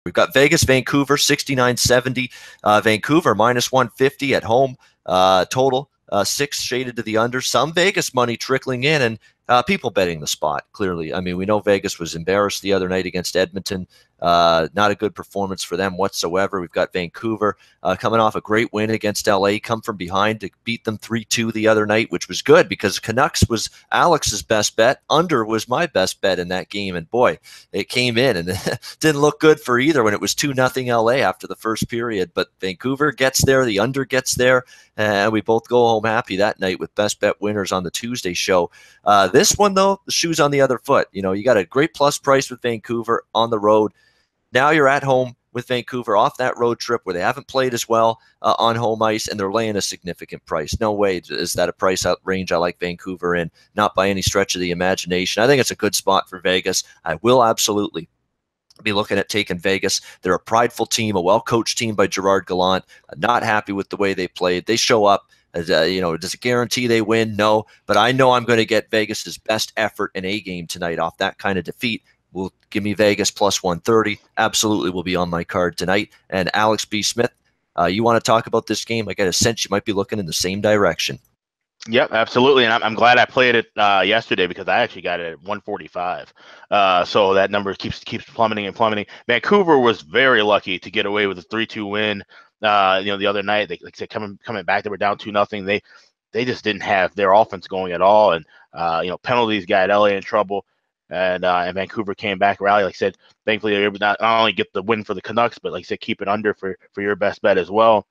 We've got Vegas, Vancouver, 69.70. Vancouver, minus 150 at home. Total, 6 shaded to the under. Some Vegas money trickling in, and people betting the spot, clearly. I mean, we know Vegas was embarrassed the other night against Edmonton. Not a good performance for them whatsoever. We've got Vancouver coming off a great win against LA, come from behind to beat them 3-2 the other night, which was good because Canucks was Alex's best bet. Under was my best bet in that game, and boy, it came in, and it didn't look good for either when it was 2-0 LA after the first period. But Vancouver gets there, the under gets there, and we both go home happy that night with best bet winners on the Tuesday show. This one, though, the shoe's on the other foot. You know, you got a great plus price with Vancouver on the road. Now you're at home with Vancouver off that road trip where they haven't played as well on home ice, and they're laying a significant price. No way is that a price out range I like Vancouver in, not by any stretch of the imagination. I think it's a good spot for Vegas. I will absolutely be looking at taking Vegas. They're a prideful team, a well-coached team by Gerard Gallant. Not happy with the way they played. They show up. Does it guarantee they win? No, but I know I'm going to get Vegas's best effort in a game tonight off that kind of defeat. Will give me Vegas plus 130. Absolutely will be on my card tonight. And Alex B. Smith, you want to talk about this game? I got a sense you might be looking in the same direction. Yep, absolutely. And I'm glad I played it yesterday because I actually got it at 145. So that number keeps plummeting and plummeting. Vancouver was very lucky to get away with a 3-2 win. The other night, they like I said, coming back, they were down 2-0. They just didn't have their offense going at all. And penalties got LA in trouble. And Vancouver came back, rally. Like I said, thankfully they were able to not only get the win for the Canucks, but like I said, keep it under for your best bet as well.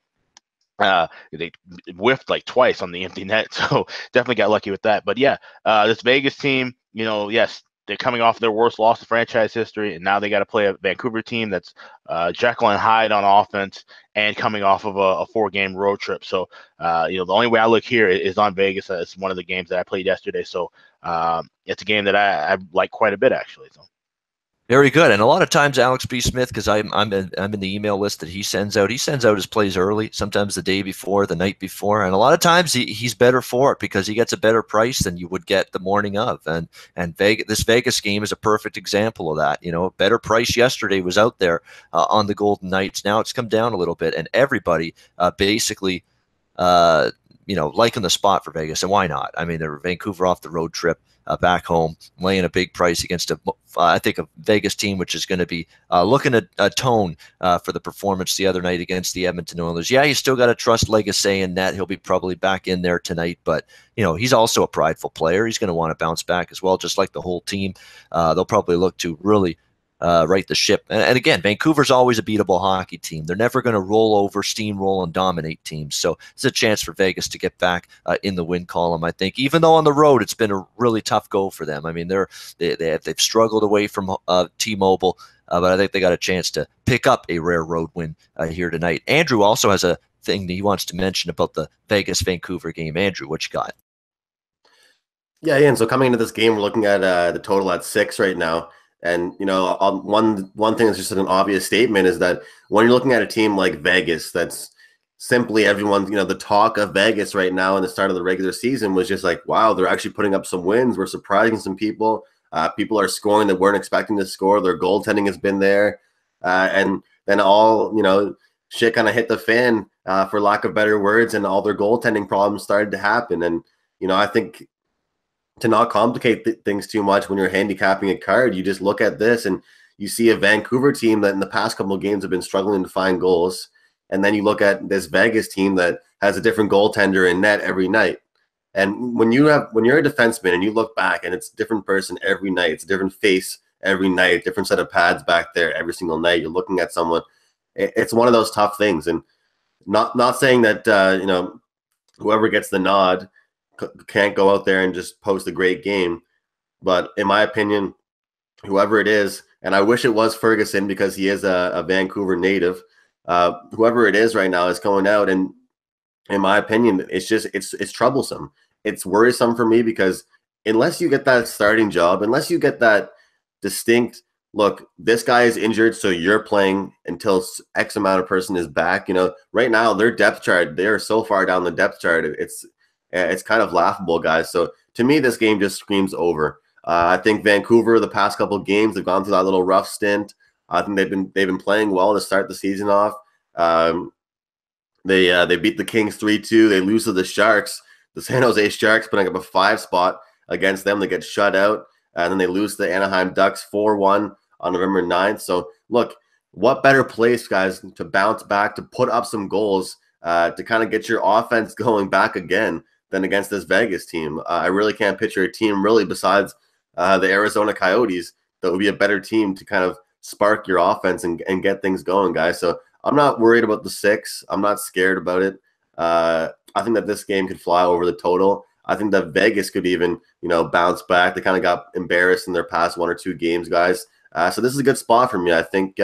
They whiffed like twice on the empty net, so definitely got lucky with that. But yeah, this Vegas team, yes, they're coming off their worst loss in franchise history, and now they got to play a Vancouver team that's Jekyll and Hyde on offense and coming off of a 4-game road trip. So, the only way I look here is on Vegas. It's one of the games that I played yesterday, so it's a game that I like quite a bit actually. So. Very good. And a lot of times Alex B. Smith, because I'm in the email list that he sends out his plays early, sometimes the day before, the night before. And a lot of times he's better for it because he gets a better price than you would get the morning of. And this Vegas game is a perfect example of that. Better price yesterday was out there on the Golden Knights. Now it's come down a little bit, and everybody basically liking the spot for Vegas. And why not? I mean, they're Vancouver off the road trip. Back home, laying a big price against a Vegas team, which is going to be looking at a tone for the performance the other night against the Edmonton Oilers. Yeah, you still got to trust Legacy in net. He'll be probably back in there tonight, but he's also a prideful player. He's going to want to bounce back as well, just like the whole team. They'll probably look to really right the ship. And again, Vancouver's always a beatable hockey team. They're never going to roll over, steamroll, and dominate teams. So it's a chance for Vegas to get back in the win column, I think. Even though on the road it's been a really tough go for them. I mean, they've struggled away from T-Mobile, but I think they got a chance to pick up a rare road win here tonight. Andrew also has a thing that he wants to mention about the Vegas-Vancouver game. Andrew, what you got? Yeah, Ian, so coming into this game, we're looking at the total at 6 right now. And, one thing that's just an obvious statement is that when you're looking at a team like Vegas, that's simply everyone, the talk of Vegas right now in the start of the regular season was just like, wow, they're actually putting up some wins. We're surprising some people. People are scoring that weren't expecting to score. Their goaltending has been there. And then all, shit kind of hit the fan, for lack of better words, and all their goaltending problems started to happen. And, I think to not complicate things too much when you're handicapping a card, you just look at this and you see a Vancouver team that in the past couple of games have been struggling to find goals. And then you look at this Vegas team that has a different goaltender in net every night. And when you're a defenseman and you look back and it's a different person every night, it's a different face every night, different set of pads back there every single night, you're looking at someone. It's one of those tough things. And not saying that, whoever gets the nod can't go out there and just post a great game. But in my opinion, whoever it is, and I wish it was Ferguson because he is a Vancouver native, whoever it is right now is going out. And in my opinion, it's troublesome. It's worrisome for me because unless you get that starting job, unless you get that distinct, look, this guy is injured, so you're playing until X amount of person is back. Right now their depth chart, they are so far down the depth chart. It's kind of laughable, guys. So to me, this game just screams over. I think Vancouver, the past couple of games, they've gone through that little rough stint. I think they've been playing well to start the season off. They beat the Kings 3-2. They lose to the Sharks. The San Jose Sharks putting up a 5 spot against them. They get shut out, and then they lose to the Anaheim Ducks 4-1 on November 9th. So look, what better place, guys, to bounce back, to put up some goals, to kind of get your offense going back again than against this Vegas team. I really can't picture a team really besides the Arizona Coyotes that would be a better team to kind of spark your offense and get things going, guys. So I'm not worried about the 6. I'm not scared about it. I think that this game could fly over the total. I think that Vegas could even, bounce back. They kind of got embarrassed in their past 1 or 2 games, guys. So this is a good spot for me. I think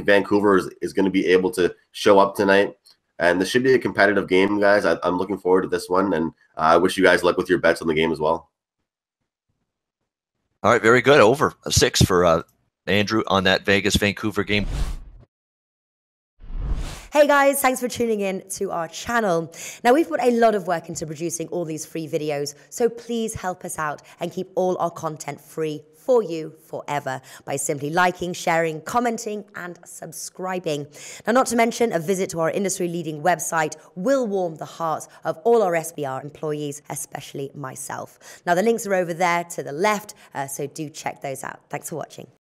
Vancouver is going to be able to show up tonight, and this should be a competitive game, guys. I'm looking forward to this one, and I wish you guys luck with your bets on the game as well. All right, very good. Over 6 for Andrew on that Vegas-Vancouver game. Hey guys, thanks for tuning in to our channel. Now, we've put a lot of work into producing all these free videos, so please help us out and keep all our content free for you forever by simply liking, sharing, commenting, and subscribing. Now, not to mention, a visit to our industry-leading website will warm the hearts of all our SBR employees, especially myself. Now, the links are over there to the left, so do check those out. Thanks for watching.